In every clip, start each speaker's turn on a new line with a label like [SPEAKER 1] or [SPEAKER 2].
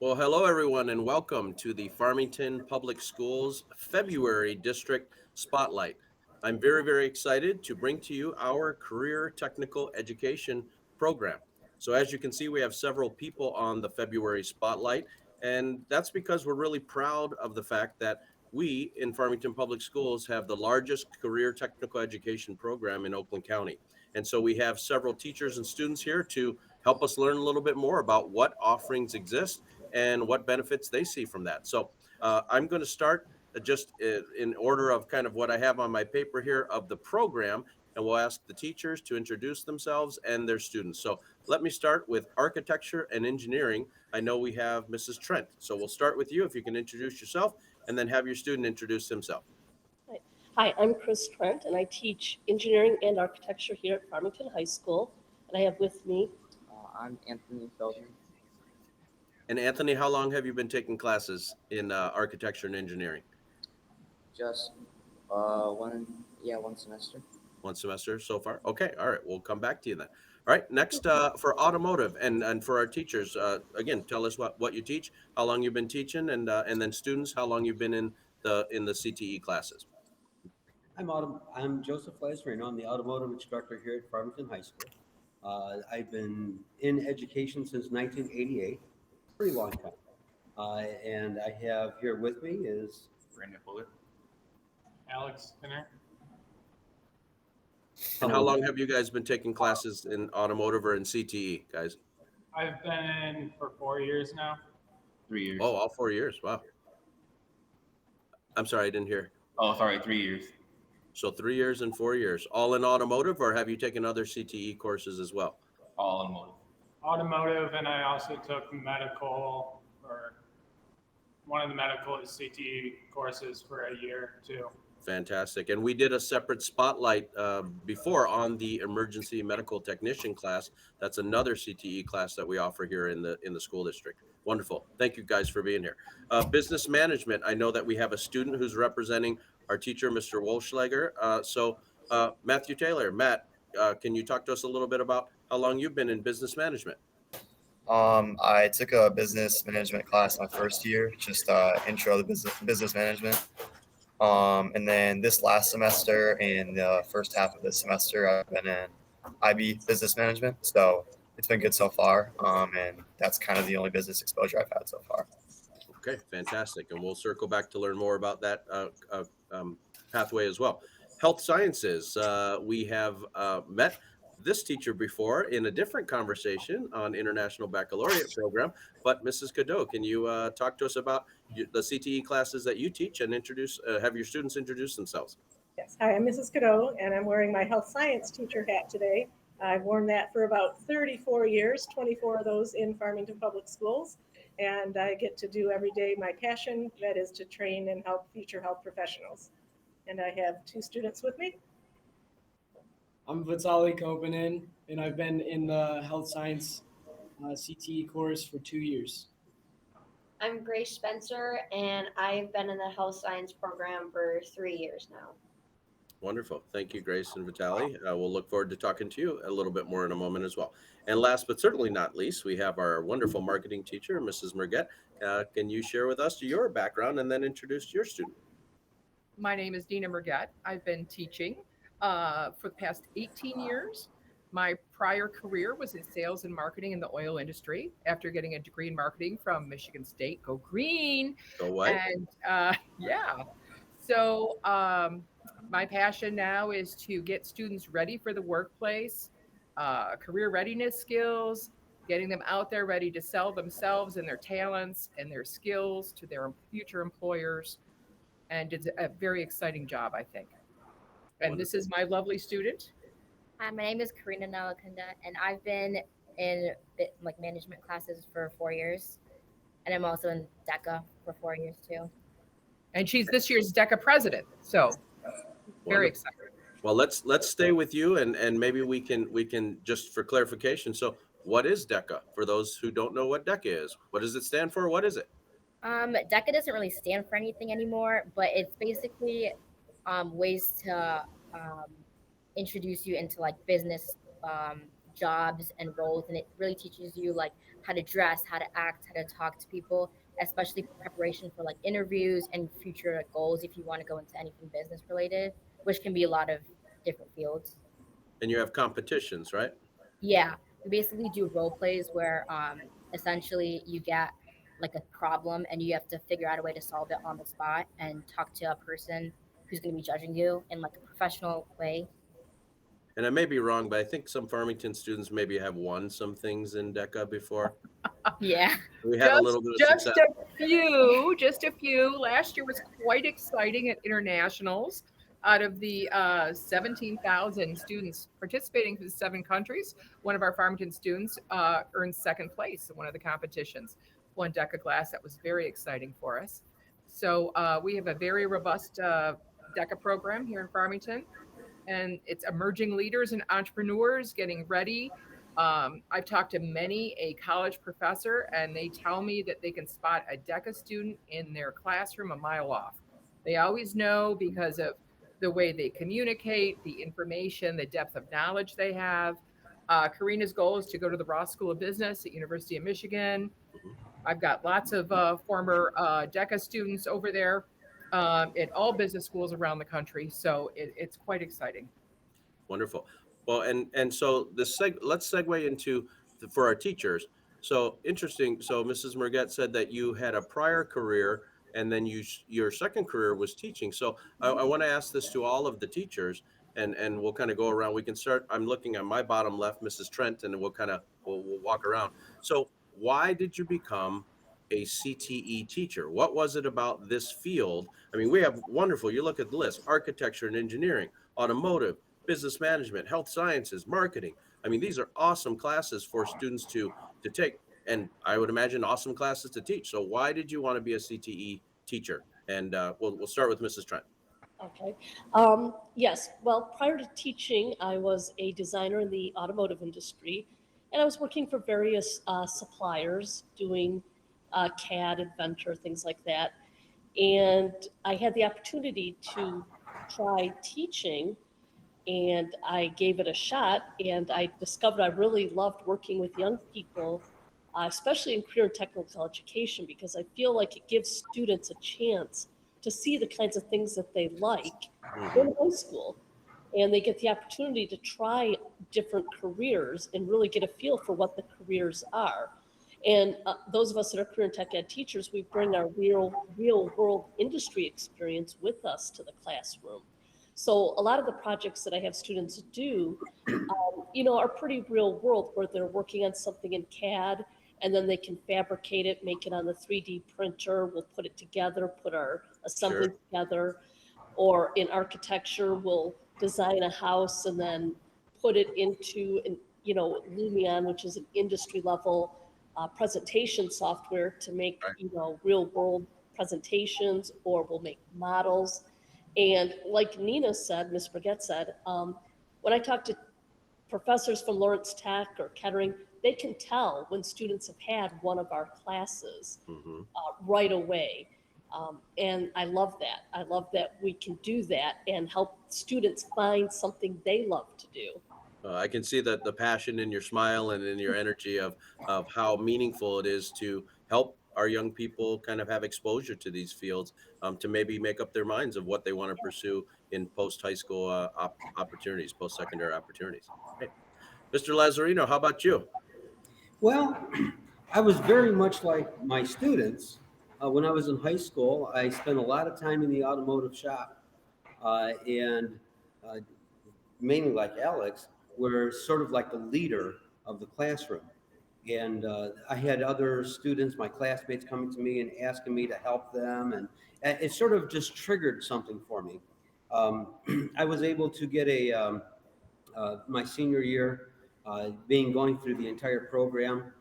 [SPEAKER 1] Well, hello everyone, and welcome to the Farmington Public Schools February District Spotlight. I'm very excited to bring to you our Career Technical Education program. So, as you can see, we have several people on the February Spotlight, and that's because we're really proud of the fact that we in Farmington Public Schools have the largest career technical education program in Oakland County. And so we have several teachers and students here to help us learn a little bit more about what offerings exist and what benefits they see from that. So I'm going to start just in order of kind of what I have on my paper here of the program, and we'll ask the teachers to introduce themselves and their students. So let me start with architecture and engineering. I know we have Mrs. Trent. So we'll start with you if you can introduce yourself and then have your student introduce himself.
[SPEAKER 2] Hi, I'm Chris Trent, and I teach engineering and architecture here at Farmington High School. And I have with me,
[SPEAKER 3] I'm Anthony Feldman.
[SPEAKER 1] And Anthony, how long have you been taking classes in architecture and engineering?
[SPEAKER 3] Just one semester.
[SPEAKER 1] One semester so far. Okay, all right. We'll come back to you then. All right. Next, for automotive and for our teachers, again, tell us what you teach, how long you've been teaching, and then students, how long you've been in the CTE classes.
[SPEAKER 4] I'm Joseph Lazzarino. I'm the automotive instructor here at Farmington High School. I've been in education since 1988, pretty long time. And I have here with me is
[SPEAKER 3] Brandon Fuller.
[SPEAKER 5] Alex Spinner.
[SPEAKER 1] And how long have you guys been taking classes in automotive or in CTE, guys?
[SPEAKER 5] I've been in for 4 years now.
[SPEAKER 3] 3 years.
[SPEAKER 1] Oh, all 4 years. Wow. I'm sorry, I didn't hear.
[SPEAKER 3] Oh, sorry, 3 years.
[SPEAKER 1] So 3 years and 4 years, all in automotive, or have you taken other CTE courses as well?
[SPEAKER 3] All in motive.
[SPEAKER 5] Automotive, and I also took medical, or one of the medical CTE courses for a year too.
[SPEAKER 1] Fantastic. And we did a separate spotlight before on the emergency medical technician class. That's another CTE class that we offer here in the school district. Wonderful. Thank you guys for being here. Business management. I know that we have a student who's representing our teacher, Mr. Wolschleger. Matthew Taylor, Matt, can you talk to us a little bit about how long you've been in business management?
[SPEAKER 6] I took a business management class my first year, just intro to business management. And then this last semester and the first half of this semester, I've been in IB business management. So it's been good so far. And that's kind of the only business exposure I've had so far.
[SPEAKER 1] Okay, fantastic. And we'll circle back to learn more about that pathway as well. Health sciences. We have met this teacher before in a different conversation on International Baccalaureate program. But Mrs. Cadeau, can you talk to us about the CTE classes that you teach and have your students introduce themselves?
[SPEAKER 7] Yes, hi, I'm Mrs. Cadeau, and I'm wearing my health science teacher hat today. I've worn that for about 34 years, 24 of those in Farmington Public Schools, and I get to do every day my passion, that is to train and help future health professionals. And I have two students with me.
[SPEAKER 8] I'm Vitaly Koponen, and I've been in the health science CTE course for 2 years.
[SPEAKER 9] I'm Grace Spencer, and I've been in the health science program for 3 years now.
[SPEAKER 1] Wonderful. Thank you, Grace and Vitaly. We'll look forward to talking to you a little bit more in a moment as well. And last but certainly not least, we have our wonderful marketing teacher, Mrs. Merget. Can you share with us your background and then introduce your student?
[SPEAKER 10] My name is Dina Merget. I've been teaching for the past 18 years. My prior career was in sales and marketing in the oil industry after getting a degree in marketing from Michigan State. Go Green.
[SPEAKER 1] Go what?
[SPEAKER 10] And yeah. So my passion now is to get students ready for the workplace, career readiness skills, getting them out there ready to sell themselves and their talents and their skills to their future employers. And it's a very exciting job, I think. And this is my lovely student.
[SPEAKER 11] Hi, my name is Kareena Nyalakonda, and I've been in management classes for 4 years, and I'm also in DECA for 4 years too.
[SPEAKER 10] And she's this year's DECA president, so very excited.
[SPEAKER 1] Well, let's stay with you, and maybe we can just for clarification. So, what is DECA for those who don't know what DECA is? What does it stand for? What is it?
[SPEAKER 11] DECA doesn't really stand for anything anymore, but it's basically ways to introduce you into like business jobs and roles, and it really teaches you like how to dress, how to act, how to talk to people, especially preparation for like interviews and future goals if you want to go into anything business related, which can be a lot of different fields.
[SPEAKER 1] And you have competitions, right?
[SPEAKER 11] Yeah, we basically do role plays where essentially you get like a problem and you have to figure out a way to solve it on the spot and talk to a person who's going to be judging you in like a professional way.
[SPEAKER 1] And I may be wrong, but I think some Farmington students maybe have won some things in DECA before.
[SPEAKER 11] Yeah.
[SPEAKER 1] We had a little bit of success.
[SPEAKER 10] Just a few. Last year was quite exciting at internationals. Out of the 17,000 students participating from 7 countries, one of our Farmington students earned second place in one of the competitions. Won DECA class. That was very exciting for us. So we have a very robust DECA program here in Farmington, and it's emerging leaders and entrepreneurs getting ready. I've talked to many a college professor, and they tell me that they can spot a DECA student in their classroom a mile off. They always know because of the way they communicate, the information, the depth of knowledge they have. Kareena's goal is to go to the Ross School of Business at University of Michigan. I've got lots of former DECA students over there at all business schools around the country. So it's quite exciting.
[SPEAKER 1] Wonderful. Well, and so let's segue into for our teachers. So interesting. So Mrs. Merget said that you had a prior career, and then your second career was teaching. So I want to ask this to all of the teachers, and we'll kind of go around. We can start. I'm looking at my bottom left, Mrs. Trent, and we'll walk around. So why did you become a CTE teacher? What was it about this field? I mean, we have wonderful. You look at the list: architecture and engineering, automotive, business management, health sciences, marketing. I mean, these are awesome classes for students to take, and I would imagine awesome classes to teach. So why did you want to be a CTE teacher? And we'll start with Mrs. Trent.
[SPEAKER 2] Okay. Yes. Well, prior to teaching, I was a designer in the automotive industry, and I was working for various suppliers doing CAD, Inventor, things like that. And I had the opportunity to try teaching, and I gave it a shot, and I discovered I really loved working with young people, especially in career and technical education, because I feel like it gives students a chance to see the kinds of things that they like in high school. And they get the opportunity to try different careers and really get a feel for what the careers are. And those of us that are career and tech ed teachers, we bring our real world industry experience with us to the classroom. So a lot of the projects that I have students do, are pretty real world, where they're working on something in CAD, and then they can fabricate it, make it on the 3D printer. We'll put it together, put our assembly together. Or in architecture, we'll design a house and then put it into, Lumion, which is an industry level presentation software to make, real world presentations, or we'll make models. And like Nina said, Ms. Brigitte said, when I talk to professors from Lawrence Tech or Kettering, they can tell when students have had one of our classes right away. And I love that. I love that we can do that and help students find something they love to do.
[SPEAKER 1] I can see the passion in your smile and in your energy of how meaningful it is to help our young people kind of have exposure to these fields, to maybe make up their minds of what they want to pursue in post-high school opportunities, post-secondary opportunities. Hey. Mr. Lazzarino, how about you?
[SPEAKER 4] Well, I was very much like my students. When I was in high school, I spent a lot of time in the automotive shop, and mainly like Alex, were sort of like the leader of the classroom. And I had other students, my classmates, coming to me and asking me to help them, and it sort of just triggered something for me. I was able to get my senior year, going through the entire program.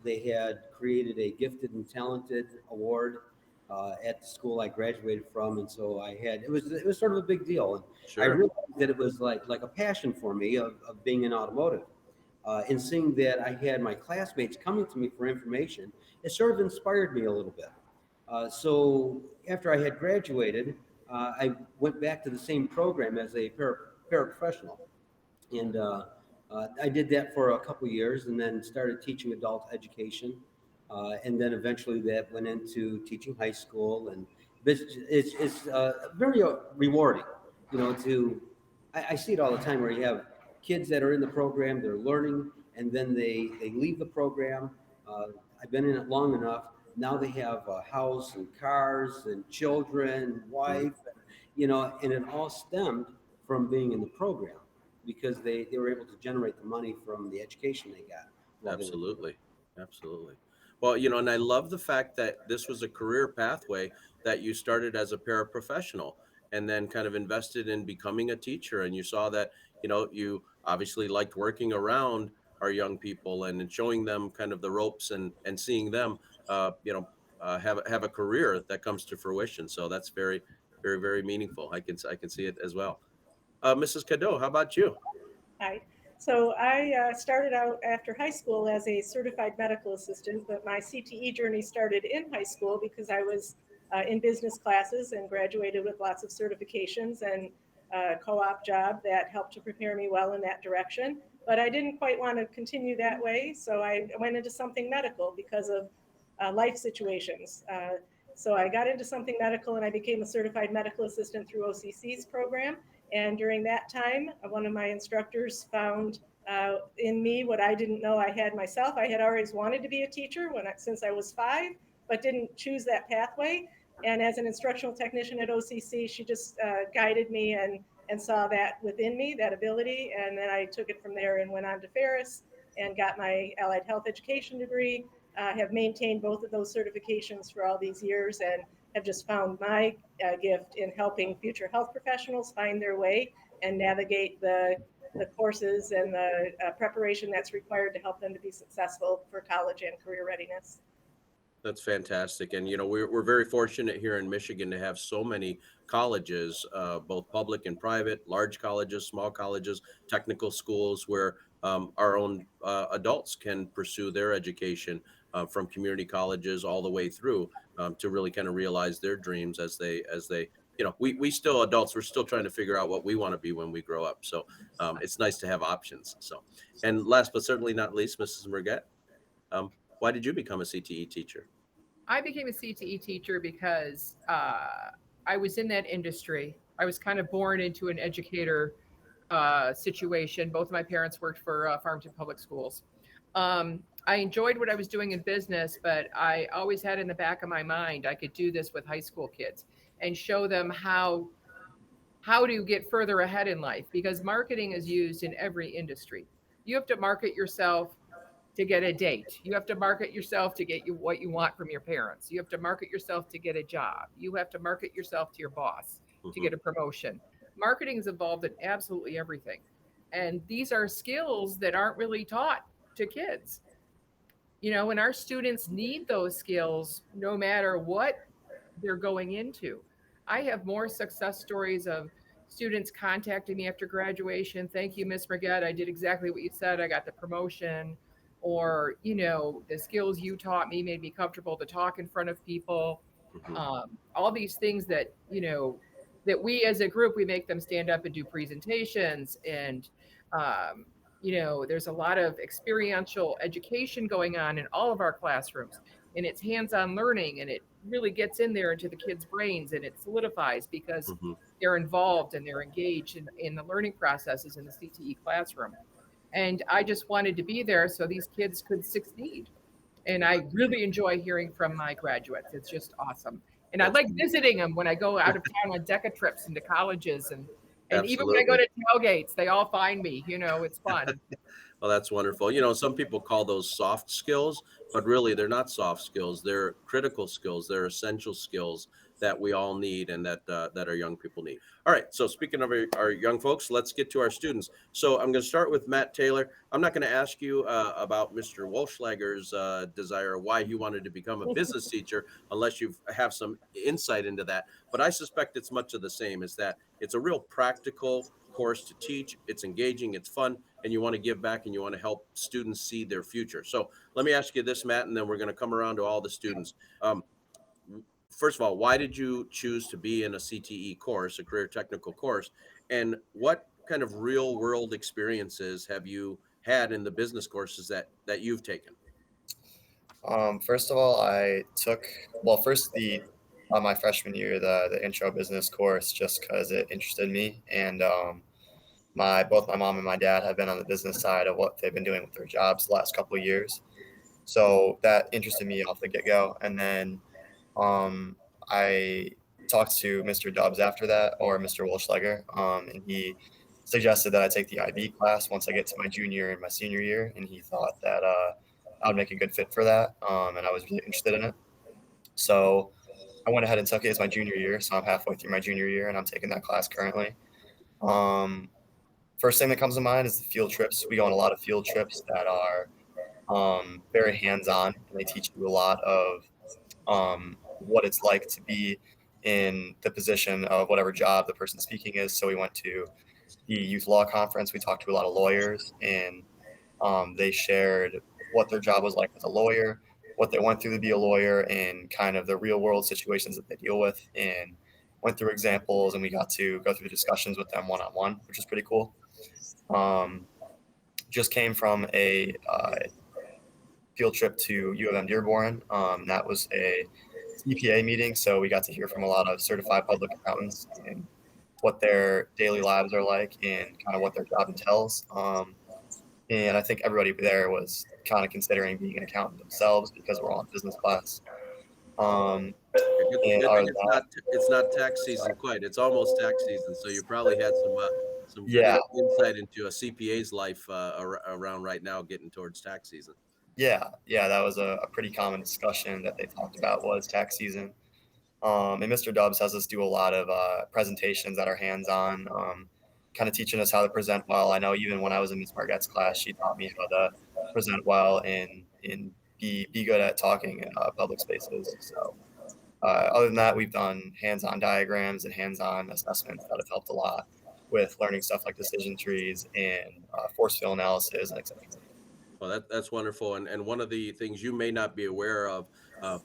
[SPEAKER 4] They had created a gifted and talented award at the school I graduated from, and so it was sort of a big deal. And I realized that it was like a passion for me of being in automotive. And seeing that I had my classmates coming to me for information, it sort of inspired me a little bit. So after I had graduated, I went back to the same program as a paraprofessional. And I did that for a couple years and then started teaching adult education. And then eventually that went into teaching high school. And it's very rewarding, you know, I see it all the time where you have kids that are in the program, they're learning, and then they leave the program. I've been in it long enough. Now they have a house and cars and children, wife, you know, and it all stemmed from being in the program because they were able to generate the money from the education they got.
[SPEAKER 1] Absolutely. Absolutely. Well, you know, and I love the fact that this was a career pathway that you started as a paraprofessional and then kind of invested in becoming a teacher. And you saw that, you know, you obviously liked working around our young people and showing them kind of the ropes and seeing them, have a career that comes to fruition. So that's very, very, very meaningful. I can see it as well. Mrs. Cadeau, how about you?
[SPEAKER 7] Hi. So I started out after high school as a certified medical assistant, but my CTE journey started in high school because I was in business classes and graduated with lots of certifications and a co-op job that helped to prepare me well in that direction. But I didn't quite want to continue that way, so I went into something medical because of life situations. So I got into something medical and I became a certified medical assistant through OCC's program. And during that time, one of my instructors found in me what I didn't know I had myself. I had always wanted to be a teacher since I was 5, but didn't choose that pathway. And as an instructional technician at OCC, she just guided me and saw that within me, that ability. And then I took it from there and went on to Ferris and got my allied health education degree. Have maintained both of those certifications for all these years and have just found my gift in helping future health professionals find their way and navigate the courses and the preparation that's required to help them to be successful for college and career readiness.
[SPEAKER 1] That's fantastic. And, you know, we're very fortunate here in Michigan to have so many colleges, both public and private, large colleges, small colleges, technical schools where our own adults can pursue their education from community colleges all the way through to really kind of realize their dreams as they, you know, we still adults, we're still trying to figure out what we want to be when we grow up. So it's nice to have options. So, and last but certainly not least, Mrs. Merget, why did you become a CTE teacher?
[SPEAKER 10] I became a CTE teacher because I was in that industry. I was kind of born into an educator situation. Both of my parents worked for Farmington Public Schools. I enjoyed what I was doing in business, but I always had in the back of my mind I could do this with high school kids and show them how to get further ahead in life, because marketing is used in every industry. You have to market yourself to get a date. You have to market yourself to get you what you want from your parents. You have to market yourself to get a job. You have to market yourself to your boss to get a promotion. Marketing is involved in absolutely everything. And these are skills that aren't really taught to kids. You know, and our students need those skills no matter what they're going into. I have more success stories of students contacting me after graduation. Thank you, Miss Merget. I did exactly what you said. I got the promotion. Or, you know, the skills you taught me made me comfortable to talk in front of people. All these things that, you know, that we as a group, we make them stand up and do presentations. And, you know, there's a lot of experiential education going on in all of our classrooms. And it's hands-on learning, and it really gets in there into the kids' brains, and it solidifies because they're involved and they're engaged in the learning processes in the CTE classroom. And I just wanted to be there so these kids could succeed. And I really enjoy hearing from my graduates. It's just awesome. And I like visiting them when I go out of town on DECA trips into colleges. And even when I go to tailgates, they all find me. You know, it's fun.
[SPEAKER 1] Well, that's wonderful. You know, some people call those soft skills, but really they're not soft skills. They're critical skills. They're essential skills that we all need and that our young people need. All right. So speaking of our young folks, let's get to our students. So I'm going to start with Matt Taylor. I'm not going to ask you about Mr. Wolschleger's desire, why he wanted to become a business teacher, unless you have some insight into that. But I suspect it's much of the same, is that it's a real practical course to teach. It's engaging, it's fun, and you want to give back and you want to help students see their future. So let me ask you this, Matt, and then we're going to come around to all the students. First of all, why did you choose to be in a CTE course, a career technical course? And what kind of real world experiences have you had in the business courses that you've taken?
[SPEAKER 6] First of all, I took, well, first my freshman year, the intro business course, just because it interested me. And both my mom and my dad have been on the business side of what they've been doing with their jobs the last couple of years. So that interested me off the get-go. And then I talked to Mr. Dubs after that, or Mr. Wolschleger, and he suggested that I take the IB class once I get to my junior and my senior year. And he thought that I would make a good fit for that. And I was really interested in it. So I went ahead and took it as my junior year. So I'm halfway through my junior year and I'm taking that class currently. First thing that comes to mind is the field trips. We go on a lot of field trips that are very hands-on, and they teach you a lot of what it's like to be in the position of whatever job the person speaking is. So we went to the youth law conference. We talked to a lot of lawyers, and they shared what their job was like as a lawyer, what they went through to be a lawyer, and kind of the real world situations that they deal with, and went through examples, and we got to go through discussions with them one-on-one, which was pretty cool. Just came from a field trip to U of M Dearborn. That was a CPA meeting, so we got to hear from a lot of certified public accountants and what their daily lives are like and kind of what their job entails. And I think everybody there was kind of considering being an accountant themselves because we're all in business class. And
[SPEAKER 1] Good thing
[SPEAKER 6] other than
[SPEAKER 1] it's
[SPEAKER 6] that,
[SPEAKER 1] not tax season quite. It's almost tax season, so you probably had some good
[SPEAKER 6] yeah,
[SPEAKER 1] insight into a CPA's life around right now, getting towards tax season.
[SPEAKER 6] yeah, that was a pretty common discussion that they talked about was tax season. And Mr. Dubs has us do a lot of presentations that are hands-on, kind of teaching us how to present well. I know even when I was in Miss Merget's class, she taught me how to present well and be good at talking in public spaces. So other than that, we've done hands-on diagrams and hands-on assessments that have helped a lot with learning stuff like decision trees and force field analysis and etc.
[SPEAKER 1] Well, that's wonderful. And one of the things you may not be aware of,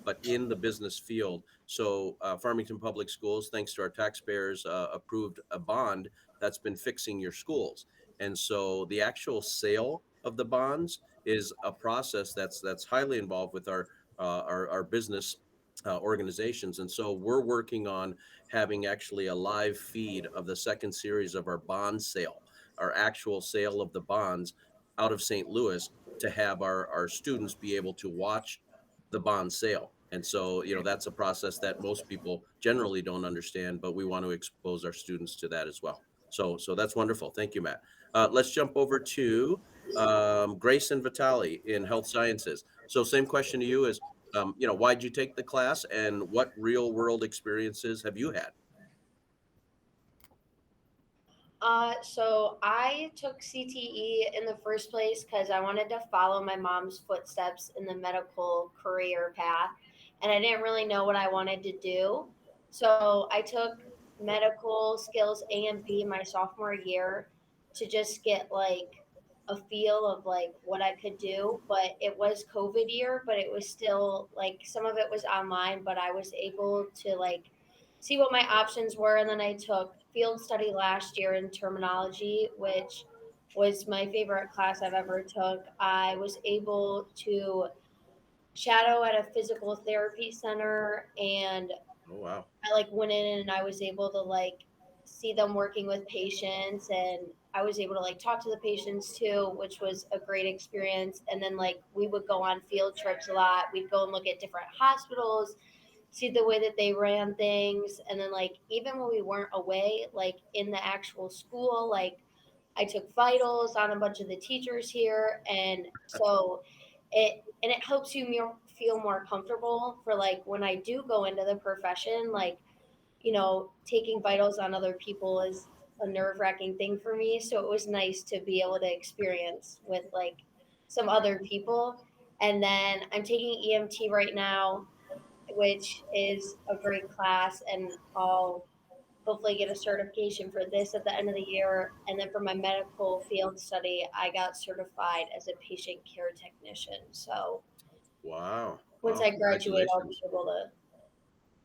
[SPEAKER 1] but in the business field, so Farmington Public Schools, thanks to our taxpayers, approved a bond that's been fixing your schools. And so the actual sale of the bonds is a process that's highly involved with our business organizations. And so we're working on having actually a live feed of the second series of our bond sale, our actual sale of the bonds out of St. Louis, to have our students be able to watch the bond sale. And so, that's a process that most people generally don't understand, but we want to expose our students to that as well. So that's wonderful. Thank you, Matt. Let's jump over to Grace and Vitaly in health sciences. So same question to you is, why'd you take the class and what real world experiences have you had?
[SPEAKER 9] So I took CTE in the first place because I wanted to follow my mom's footsteps in the medical career path, and I didn't really know what I wanted to do. So I took medical skills A and B my sophomore year to just get like a feel of like what I could do. But it was COVID year, but it was still like some of it was online, but I was able to like see what my options were. And then I took field study last year in terminology, which was my favorite class I've ever took. I was able to shadow at a physical therapy center, and
[SPEAKER 1] Oh, wow.
[SPEAKER 9] I like went in and I was able to like see them working with patients, and I was able to like talk to the patients too, which was a great experience. And then like we would go on field trips a lot. We'd go and look at different hospitals, see the way that they ran things. And then like even when we weren't away, like in the actual school, like I took vitals on a bunch of the teachers here. And so it helps you feel more comfortable for like when I do go into the profession, like, taking vitals on other people is a nerve-wracking thing for me. So it was nice to be able to experience with like some other people. And then I'm taking EMT right now, which is a great class, and I'll hopefully get a certification for this at the end of the year. And then for my medical field study, I got certified as a patient care technician. So
[SPEAKER 1] Wow.
[SPEAKER 9] once
[SPEAKER 1] Wow,
[SPEAKER 9] I graduate, I'll be
[SPEAKER 1] congratulations.
[SPEAKER 9] able to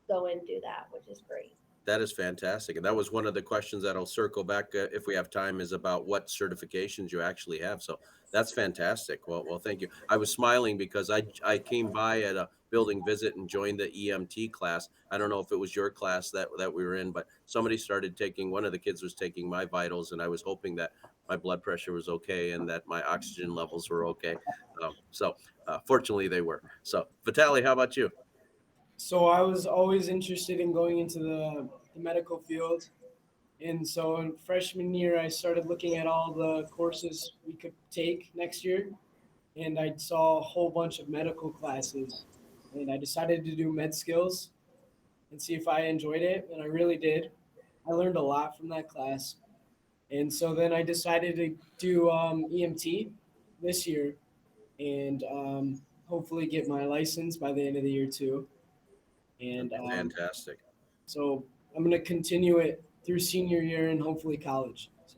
[SPEAKER 9] go and do that, which is great.
[SPEAKER 1] That is fantastic. And that was one of the questions that I'll circle back if we have time, is about what certifications you actually have. So that's fantastic. Well, thank you. I was smiling because I came by at a building visit and joined the EMT class. I don't know if it was your class that we were in, but somebody started taking, one of the kids was taking my vitals, and I was hoping that my blood pressure was okay and that my oxygen levels were okay. Fortunately they were. So Vitaly, how about you?
[SPEAKER 8] So I was always interested in going into the medical field. And so in freshman year, I started looking at all the courses we could take next year. And I saw a whole bunch of medical classes. And I decided to do med skills and see if I enjoyed it. And I really did. I learned a lot from that class. And so then I decided to do EMT this year and hopefully get my license by the end of the year too. And
[SPEAKER 1] Fantastic.
[SPEAKER 8] so I'm going to continue it through senior year and hopefully college. So.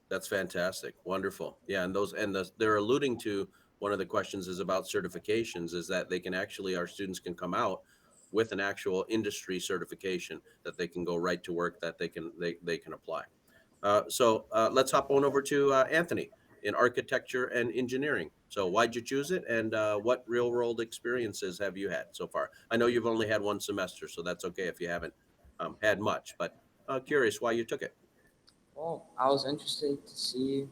[SPEAKER 1] That's fantastic. Wonderful. Yeah. And they're alluding to, one of the questions is about certifications, is that they can actually, our students can come out with an actual industry certification that they can go right to work, that they can apply. Let's hop on over to Anthony in architecture and engineering. So why'd you choose it, and what real world experiences have you had so far? I know you've only had one semester, so that's okay if you haven't had much, but curious why you took it.
[SPEAKER 12] Well, I was interested to see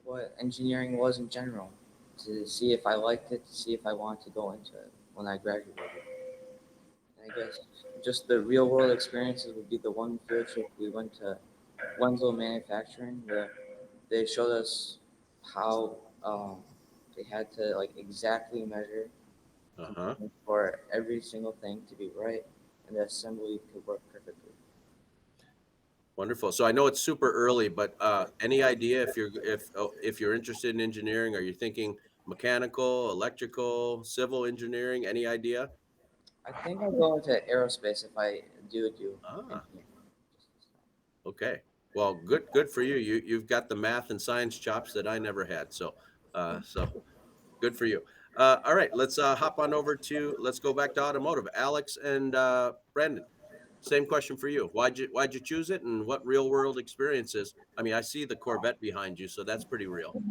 [SPEAKER 12] what engineering was in general, to see if I liked it, to see if I wanted to go into it when I graduated. And I guess just the real world experiences would be the one field trip we went to Wenzel Manufacturing, where they showed us how they had to like exactly measure for every single thing to be right, and the assembly could work perfectly.
[SPEAKER 1] Wonderful. So I know it's super early, but any idea if you're interested in engineering? Are you thinking mechanical, electrical, civil engineering? Any idea?
[SPEAKER 12] I think I'll go into aerospace if I do
[SPEAKER 1] engineering. Okay. Well, good for you. You've got the math and science chops that I never had. So good for you. All right, let's hop on over to, let's go back to automotive. Alex and Brandan, same question for you. Why'd you choose it, and what real world experiences? I mean, I see the Corvette behind you, so that's pretty real.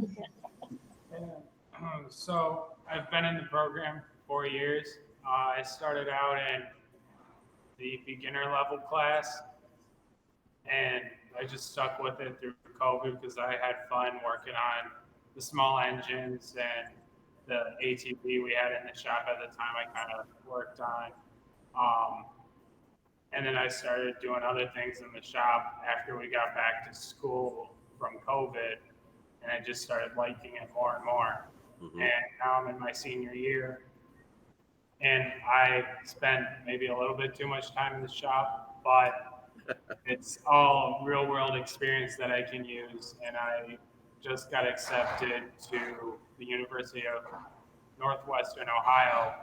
[SPEAKER 5] So I've been in the program for 4 years. I started out in the beginner level class, and I just stuck with it through COVID because I had fun working on the small engines and the ATV we had in the shop at the time I kind of worked on. And then I started doing other things in the shop after we got back to school from COVID, and I just started liking it more and more. Mm-hmm. And now I'm in my senior year, and I spend maybe a little bit too much time in the shop, but it's all real world experience that I can use. And I just got accepted to the University of Northwestern Ohio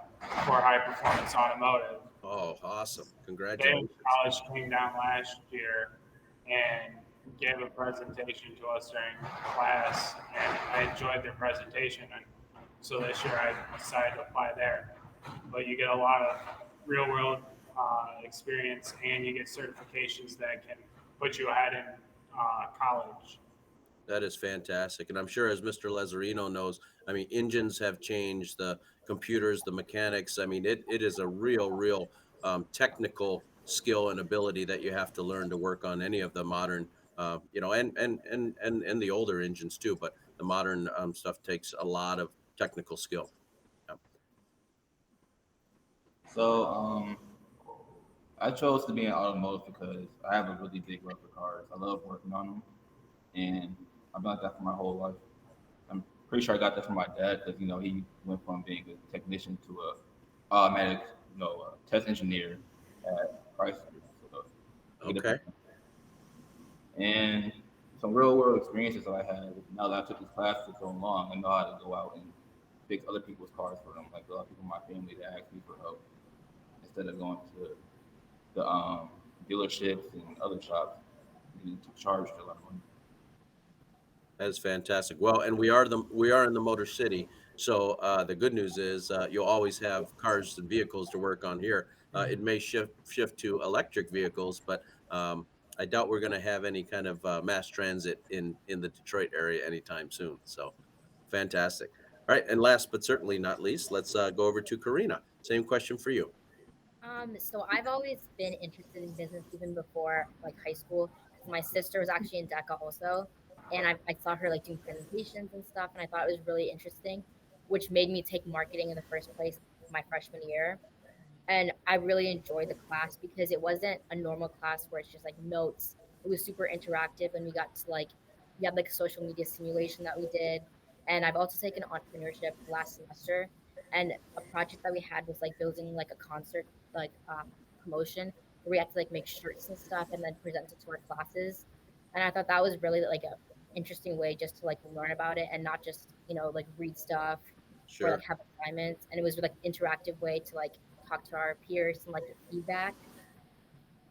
[SPEAKER 5] for high performance automotive.
[SPEAKER 1] Oh, awesome. Congratulations.
[SPEAKER 5] College came down last year and gave a presentation to us during class, and I enjoyed their presentation. And so this year I decided to apply there. But you get a lot of real world experience, and you get certifications that can put you ahead in college.
[SPEAKER 1] That is fantastic. And I'm sure, as Mr. Lazzarino knows, I mean, engines have changed, the computers, the mechanics. I mean, it is a real technical skill and ability that you have to learn to work on any of the modern, and the older engines too. But the modern stuff takes a lot of technical skill. Yeah.
[SPEAKER 3] So I chose to be in automotive because I have a really big love for cars. I love working on them, and I've done that for my whole life. I'm pretty sure I got that from my dad because he went from being a technician to a automatic test engineer at Chrysler. So
[SPEAKER 1] okay.
[SPEAKER 3] And some real world experiences that I had now that I took this class for so long, I know how to go out and fix other people's cars for them. Like a lot of people in my family that ask me for help instead of going to the dealerships and other shops getting charged a lot of money.
[SPEAKER 1] That is fantastic. Well, and we are in the Motor City, So the good news is you'll always have cars and vehicles to work on here. It may shift to electric vehicles, but I doubt we're going to have any kind of mass transit in the Detroit area anytime soon. So fantastic. All right, and last but certainly not least, let's go over to Kareena. Same question for you.
[SPEAKER 11] So I've always been interested in business even before like high school because my sister was actually in DECA also, and I saw her like doing presentations and stuff, and I thought it was really interesting, which made me take marketing in the first place my freshman year. And I really enjoyed the class because it wasn't a normal class where it's just like notes. It was super interactive, and we got to like we had like a social media simulation that we did, and I've also taken entrepreneurship last semester, and a project that we had was like building like a concert like promotion where we had to like make shirts and stuff and then present it to our classes, and I thought that was really like a interesting way just to like learn about it and not just like read stuff or like
[SPEAKER 1] Sure.
[SPEAKER 11] have assignments, and it was like interactive way to like talk to our peers and like get feedback.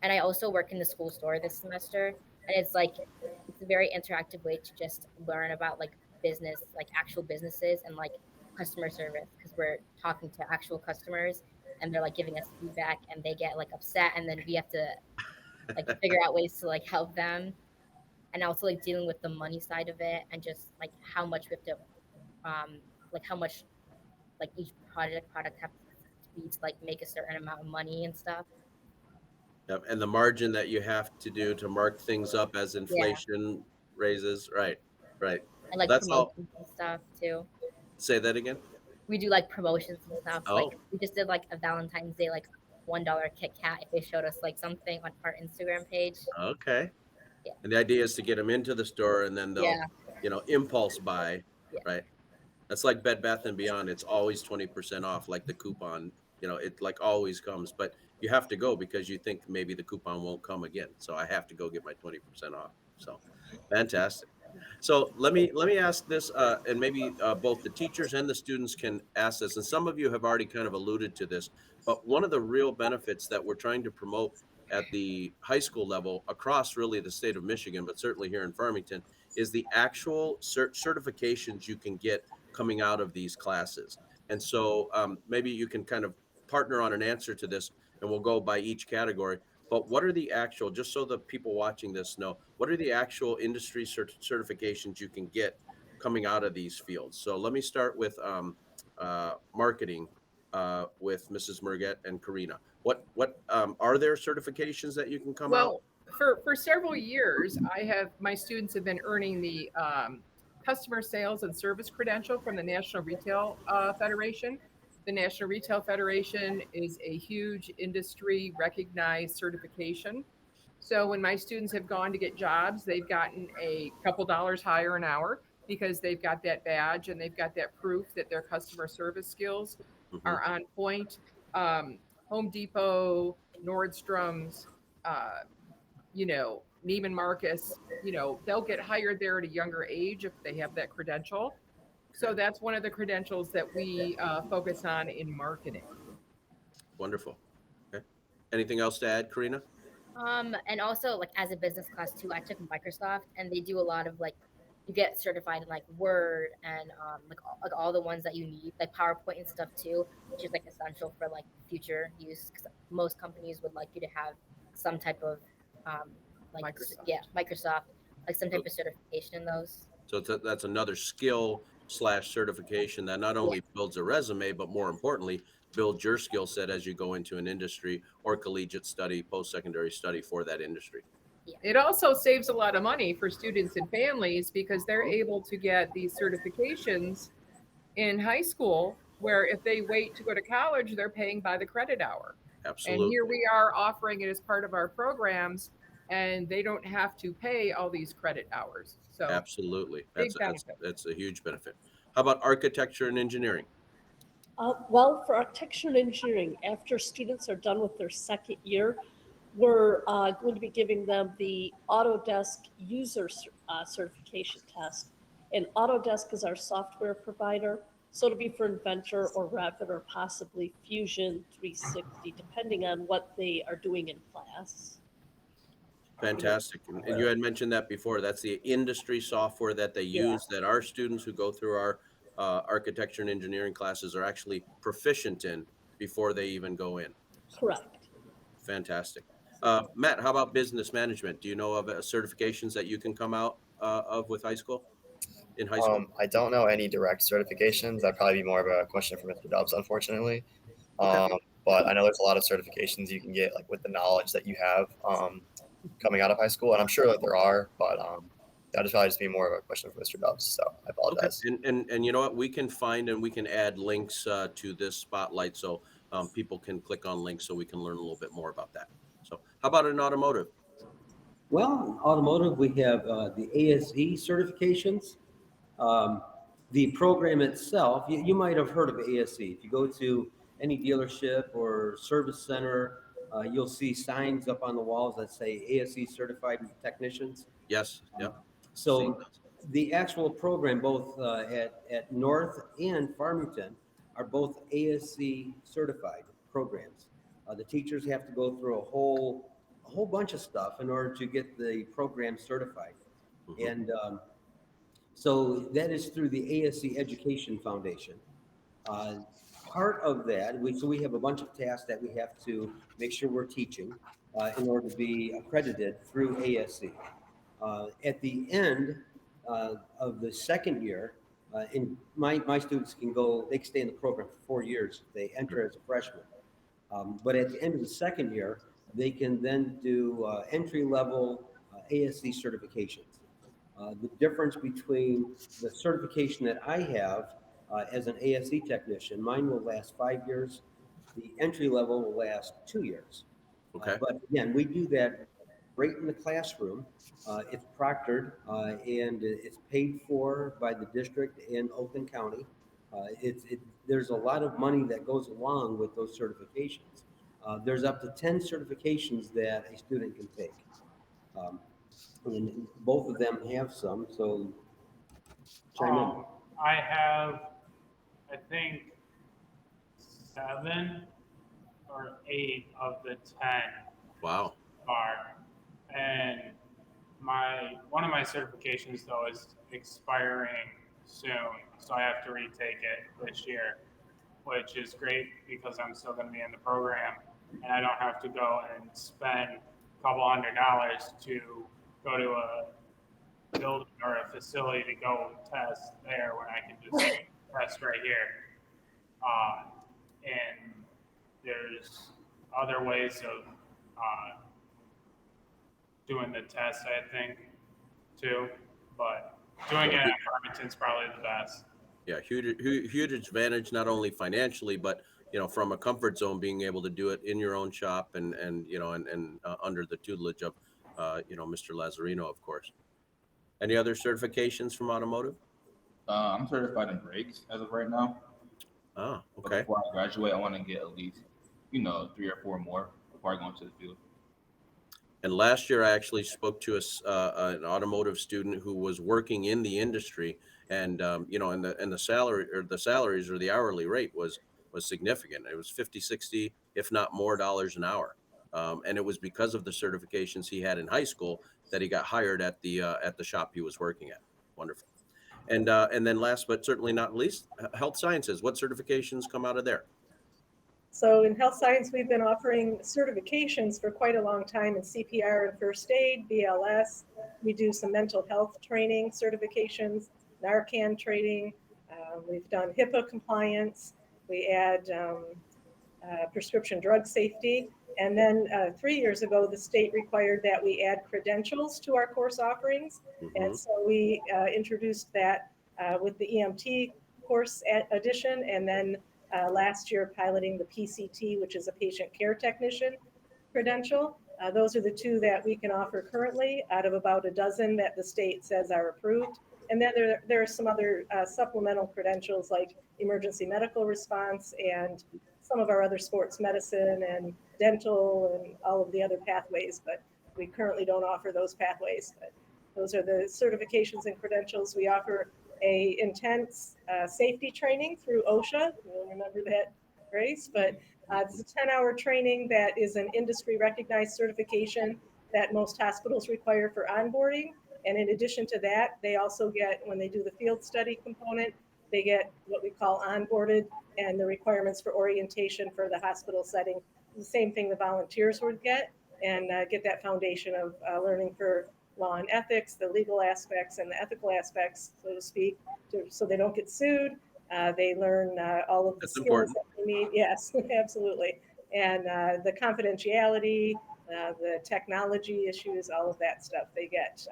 [SPEAKER 11] And I also work in the school store this semester, and it's a very interactive way to just learn about like business, like actual businesses and like customer service because we're talking to actual customers and they're like giving us feedback and they get like upset and then we have to like figure out ways to like help them, and also like dealing with the money side of it and just like how much we have to like how much like each product have to be to like make a certain amount of money and stuff.
[SPEAKER 1] Yep. And the margin that you have to do to mark things up as
[SPEAKER 11] Yeah,
[SPEAKER 1] inflation raises. Right. Right.
[SPEAKER 11] and
[SPEAKER 1] Well,
[SPEAKER 11] like
[SPEAKER 1] that's all.
[SPEAKER 11] promotions and stuff too.
[SPEAKER 1] Say that again.
[SPEAKER 11] We do like promotions and stuff. Like
[SPEAKER 1] Oh,
[SPEAKER 11] we just did like a Valentine's Day like $1 Kit Kat if they showed us like something on our Instagram page.
[SPEAKER 1] okay.
[SPEAKER 11] Yeah,
[SPEAKER 1] And the idea is to get them into the store and then they'll,
[SPEAKER 11] yeah,
[SPEAKER 1] impulse buy,
[SPEAKER 11] yeah,
[SPEAKER 1] right? That's like Bed Bath and Beyond. It's always 20% off, like the coupon, it like always comes, but you have to go because you think maybe the coupon won't come again. So I have to go get my 20% off. So fantastic. So let me ask this, and maybe both the teachers and the students can ask this. And some of you have already kind of alluded to this, but one of the real benefits that we're trying to promote at the high school level across really the state of Michigan, but certainly here in Farmington, is the actual certifications you can get coming out of these classes. And so maybe you can kind of partner on an answer to this, and we'll go by each category. But what are the actual, just so the people watching this know, what are the actual industry certifications you can get coming out of these fields? So let me start with marketing with Mrs. Merget and Kareena. What are there certifications that you can come out?
[SPEAKER 10] Well, for several years, my students have been earning the customer sales and service credential from the National Retail Federation. The National Retail Federation is a huge industry recognized certification. So when my students have gone to get jobs, they've gotten a couple dollars higher an hour because they've got that badge and they've got that proof that their customer service skills
[SPEAKER 1] Hmm.
[SPEAKER 10] are on point. Um, Home Depot, Nordstrom's, uh, Neiman Marcus, they'll get hired there at a younger age if they have that credential. So
[SPEAKER 1] Okay,
[SPEAKER 10] that's one of the credentials that we focus on in marketing.
[SPEAKER 1] wonderful. Okay. Anything else to add, Kareena?
[SPEAKER 11] and also like as a business class too, I took Microsoft, and they do a lot of like you get certified in like Word and like all the ones that you need, like PowerPoint and stuff too, which is like essential for like future use because most companies would like you to have some type of um,
[SPEAKER 10] Microsoft.
[SPEAKER 11] yeah, Microsoft, like some type of certification in those.
[SPEAKER 1] So that's another skill slash certification that not
[SPEAKER 11] Yeah,
[SPEAKER 1] only builds a resume, but more importantly, builds your skill set as you go into an industry or collegiate study, post-secondary study for that industry.
[SPEAKER 11] yeah,
[SPEAKER 10] It also saves a lot of money for students and families because they're able to get these certifications in high school, where if they wait to go to college, they're paying by the credit hour. And here
[SPEAKER 1] Absolutely.
[SPEAKER 10] we are offering it as part of our programs, and they don't have to pay all these credit hours. So,
[SPEAKER 1] Absolutely.
[SPEAKER 10] big
[SPEAKER 1] That's
[SPEAKER 10] benefit.
[SPEAKER 1] that's a huge benefit. How about architecture and engineering?
[SPEAKER 2] Well, for architecture and engineering, after students are done with their second year, we're going to be giving them the Autodesk user certification test. And Autodesk is our software provider. So it'll be for Inventor or Revit or possibly Fusion 360, depending on what they are doing in class.
[SPEAKER 1] Fantastic. And you had mentioned that before. That's the industry software that they
[SPEAKER 2] Yeah.
[SPEAKER 1] use, that our students who go through our architecture and engineering classes are actually proficient in before they even go in.
[SPEAKER 2] Correct.
[SPEAKER 1] Fantastic. Matt, how about business management? Do you know of certifications that you can come out of with high school? In high school?
[SPEAKER 6] I don't know any direct certifications. That'd probably be more of a question for Mr. Dubs, unfortunately.
[SPEAKER 1] Okay.
[SPEAKER 6] But I know there's a lot of certifications you can get, like with the knowledge that you have coming out of high school, and I'm sure that there are, but that'd probably just be more of a question for Mr. Dubs. So I apologize.
[SPEAKER 1] Okay. And you know what? We can find and we can add links to this spotlight so people can click on links so we can learn a little bit more about that. So how about in automotive?
[SPEAKER 4] Well, in automotive, we have the ASE certifications. Um, the program itself, you might have heard of ASE. If you go to any dealership or service center, you'll see signs up on the walls that say ASE certified technicians.
[SPEAKER 1] Yes. Yep. Seen
[SPEAKER 4] So
[SPEAKER 1] those.
[SPEAKER 4] the actual program, both at North and Farmington, are both ASC certified programs. The teachers have to go through a whole bunch of stuff in order to get the program certified.
[SPEAKER 1] Mhm.
[SPEAKER 4] And so that is through the ASC Education Foundation. Uh, Part of that, we have a bunch of tasks that we have to make sure we're teaching in order to be accredited through ASC. At the end of the second year, and my students they can stay in the program for 4 years. They enter as a freshman. But at the end of the second year, they can then do entry-level ASC certifications. The difference between the certification that I have as an ASC technician, mine will last 5 years. The entry level will last 2 years.
[SPEAKER 1] Okay.
[SPEAKER 4] But again, we do that right in the classroom. It's proctored and it's paid for by the district in Oakland County. There's a lot of money that goes along with those certifications. There's up to 10 certifications that a student can take. Um, and both of them have some, so chime in.
[SPEAKER 5] I have, I think, 7 or 8 of the 10
[SPEAKER 1] Wow.
[SPEAKER 5] are, and one of my certifications though is expiring soon, so I have to retake it this year, which is great because I'm still going to be in the program and I don't have to go and spend a couple $100 to go to a building or a facility to go test there when I can just test right here. And there's other ways of doing the test, I think, too. But doing it at Farmington's probably the best.
[SPEAKER 1] Yeah, huge advantage, not only financially, but from a comfort zone, being able to do it in your own shop and under the tutelage of Mr. Lazzarino, of course. Any other certifications from automotive?
[SPEAKER 3] I'm certified in brakes as of right now.
[SPEAKER 1] Ah,
[SPEAKER 3] But
[SPEAKER 1] okay.
[SPEAKER 3] before I graduate, I want to get at least, 3 or 4 more before I go into the field.
[SPEAKER 1] And last year, I actually spoke to an automotive student who was working in the industry, and the salary or the salaries or the hourly rate was significant. It was 50, 60, if not more dollars an hour. And it was because of the certifications he had in high school that he got hired at the shop he was working at. Wonderful. And then last but certainly not least, health sciences. What certifications come out of there?
[SPEAKER 7] So in health science, we've been offering certifications for quite a long time in CPR and first aid, BLS. We do some mental health training certifications, Narcan training. We've done HIPAA compliance. We add prescription drug safety. And then 3 years ago, the state required that we add credentials to our course offerings.
[SPEAKER 1] Mhm.
[SPEAKER 7] And so we introduced that with the EMT course addition, and then last year piloting the PCT, which is a patient care technician credential. Those are the 2 that we can offer currently out of about a dozen that the state says are approved. And then there are some other supplemental credentials like emergency medical response and some of our other sports medicine and dental and all of the other pathways, but we currently don't offer those pathways. But those are the certifications and credentials. We offer a intense safety training through OSHA. You'll remember that, Grace, but it's a 10-hour training that is an industry recognized certification that most hospitals require for onboarding. And in addition to that, they also get, when they do the field study component, They get what we call onboarded, and the requirements for orientation for the hospital setting, the same thing the volunteers would get, and get that foundation of learning for law and ethics, the legal aspects and the ethical aspects, so to speak, so they don't get sued. They learn all of the
[SPEAKER 1] That's
[SPEAKER 7] skills
[SPEAKER 1] important.
[SPEAKER 7] that they need. Yes, absolutely. And the confidentiality, the technology issues, all of that stuff they get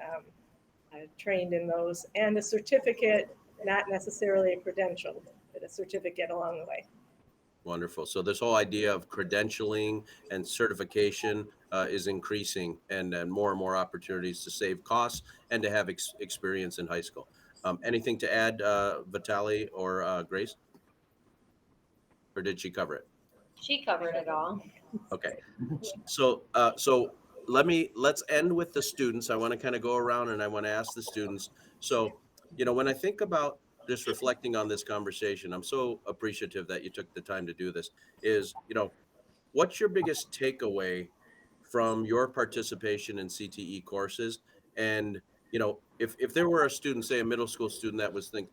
[SPEAKER 7] trained in those. And a certificate, not necessarily a credential, but a certificate along the way.
[SPEAKER 1] Wonderful. So this whole idea of credentialing and certification is increasing, and more and more opportunities to save costs and to have experience in high school. Anything to add, Vitaly or Grace? Or did she cover it?
[SPEAKER 9] She covered it all.
[SPEAKER 1] Okay. So let's end with the students. I want to kind of go around and I want to ask the students. So, when I think about just reflecting on this conversation, I'm so appreciative that you took the time to do this. Is, what's your biggest takeaway from your participation in CTE courses? And, if there were a student, say a middle school student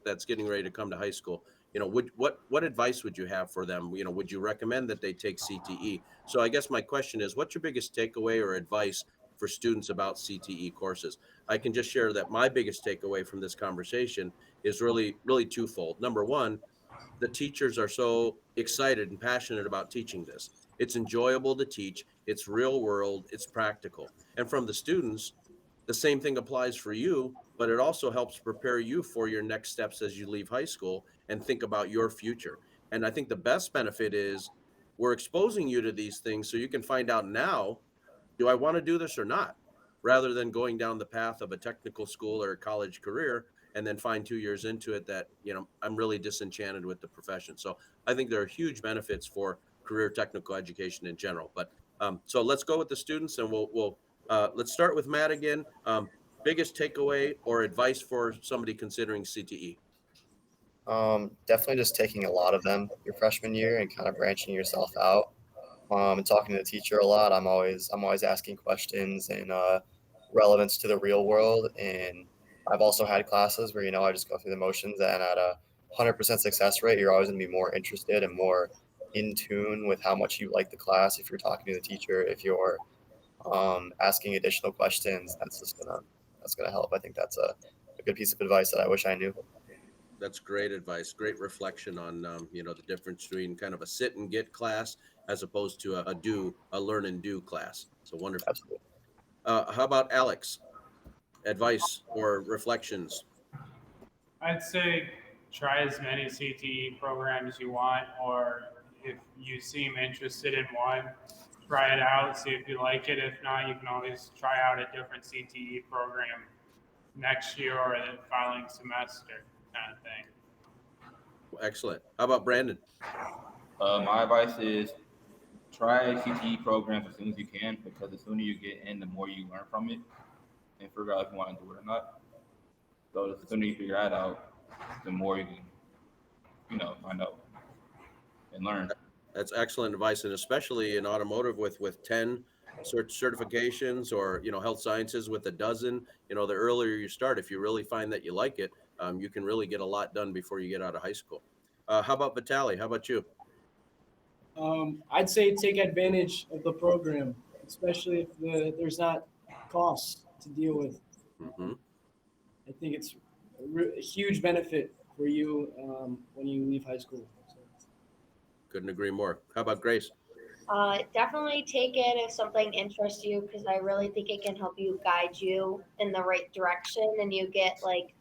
[SPEAKER 1] that's getting ready to come to high school, what advice would you have for them? Would you recommend that they take CTE? So I guess my question is, what's your biggest takeaway or advice for students about CTE courses? I can just share that my biggest takeaway from this conversation is really, really twofold. Number one, the teachers are so excited and passionate about teaching this. It's enjoyable to teach, it's real world, it's practical. And from the students, the same thing applies for you, but it also helps prepare you for your next steps as you leave high school and think about your future. And I think the best benefit is we're exposing you to these things so you can find out now, do I want to do this or not? Rather than going down the path of a technical school or a college career and then find 2 years into it that, I'm really disenchanted with the profession. So I think there are huge benefits for career technical education in general. But so let's go with the students, and we'll let's start with Matt again. Biggest takeaway or advice for somebody considering CTE?
[SPEAKER 6] Definitely just taking a lot of them your freshman year and kind of branching yourself out. And talking to the teacher a lot. I'm always asking questions and relevance to the real world. And I've also had classes where I just go through the motions, and at a 100% success rate, you're always going to be more interested and more in tune with how much you like the class. If you're talking to the teacher, if you're asking additional questions, that's gonna help. I think that's a good piece of advice that I wish I knew.
[SPEAKER 1] That's great advice. Great reflection on the difference between kind of a sit and get class as opposed to a learn and do class. So wonderful.
[SPEAKER 6] Absolutely.
[SPEAKER 1] How about Alex? Advice or reflections?
[SPEAKER 5] I'd say try as many CTE programs you want, or if you seem interested in one, try it out, see if you like it. If not, you can always try out a different CTE program next year or the following semester, kind of thing.
[SPEAKER 1] Excellent. How about Brandon?
[SPEAKER 3] My advice is try CTE programs as soon as you can, because the sooner you get in, the more you learn from it and figure out if you want to do it or not. So the sooner you figure that out, the more you can, find out and learn.
[SPEAKER 1] That's excellent advice, and especially in automotive with 10 certifications, or health sciences with a dozen. The earlier you start, if you really find that you like it, you can really get a lot done before you get out of high school. How about Vitaly? How about you?
[SPEAKER 8] I'd say take advantage of the program, especially if there's not costs to deal with.
[SPEAKER 1] Mm-hmm.
[SPEAKER 8] I think it's a huge benefit for you when you leave high school. So.
[SPEAKER 1] Couldn't agree more. How about Grace?
[SPEAKER 9] Definitely take it if something interests you, because I really think it can help you guide you in the right direction, and you get like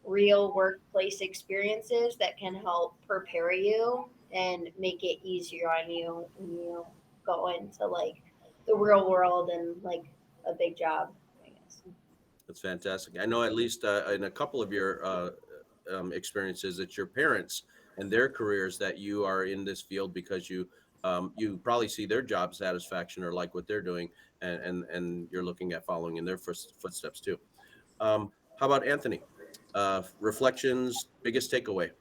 [SPEAKER 9] real workplace experiences that can help prepare you and make it easier on you when you go into like the real world and like a big job, I guess.
[SPEAKER 1] That's fantastic. I know at least in a couple of your experiences, it's your parents and their careers that you are in this field because you probably see their job satisfaction or like what they're doing, and you're looking at following in their footsteps too. How about Anthony? Reflections, biggest takeaway.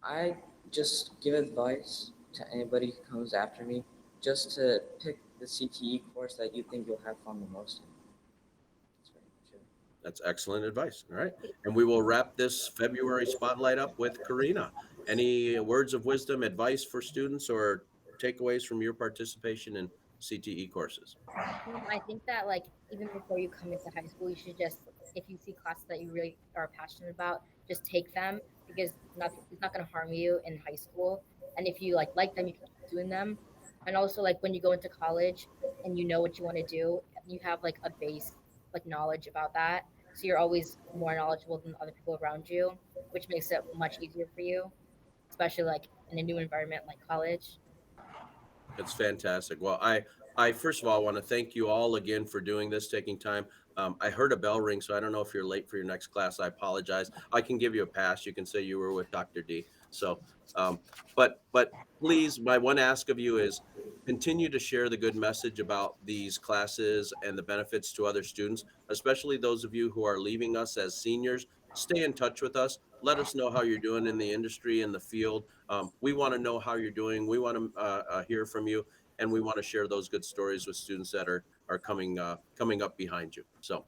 [SPEAKER 12] I just give advice to anybody who comes after me, just to pick the CTE course that you think you'll have fun the most in. That's pretty much it.
[SPEAKER 1] That's excellent advice. All right. And we will wrap this February spotlight up with Kareena. Any words of wisdom, advice for students, or takeaways from your participation in CTE courses?
[SPEAKER 11] I think that like even before you come into high school, you should just, if you see classes that you really are passionate about, just take them, because it's not going to harm you in high school. And if you like them, you can keep doing them. And also like when you go into college and you know what you want to do, you have like a base like knowledge about that. So you're always more knowledgeable than other people around you, which makes it much easier for you, especially like in a new environment like college.
[SPEAKER 1] It's fantastic. Well, I first of all want to thank you all again for doing this, taking time. I heard a bell ring, so I don't know if you're late for your next class. I apologize. I can give you a pass. You can say you were with Dr. D. So, but please, my one ask of you is continue to share the good message about these classes and the benefits to other students, especially those of you who are leaving us as seniors. Stay in touch with us. Let us know how you're doing in the industry, in the field. We want to know how you're doing. We want to hear from you, and we want to share those good stories with students that are coming up behind you. So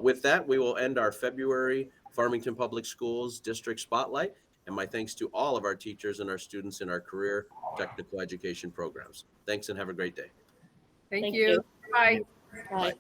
[SPEAKER 1] with that, we will end our February Farmington Public Schools District Spotlight. And my thanks to all of our teachers and our students in our career technical education programs. Thanks and have a great day.
[SPEAKER 10] Thank
[SPEAKER 2] Thank
[SPEAKER 10] you.
[SPEAKER 2] you.
[SPEAKER 10] Bye.
[SPEAKER 2] Bye.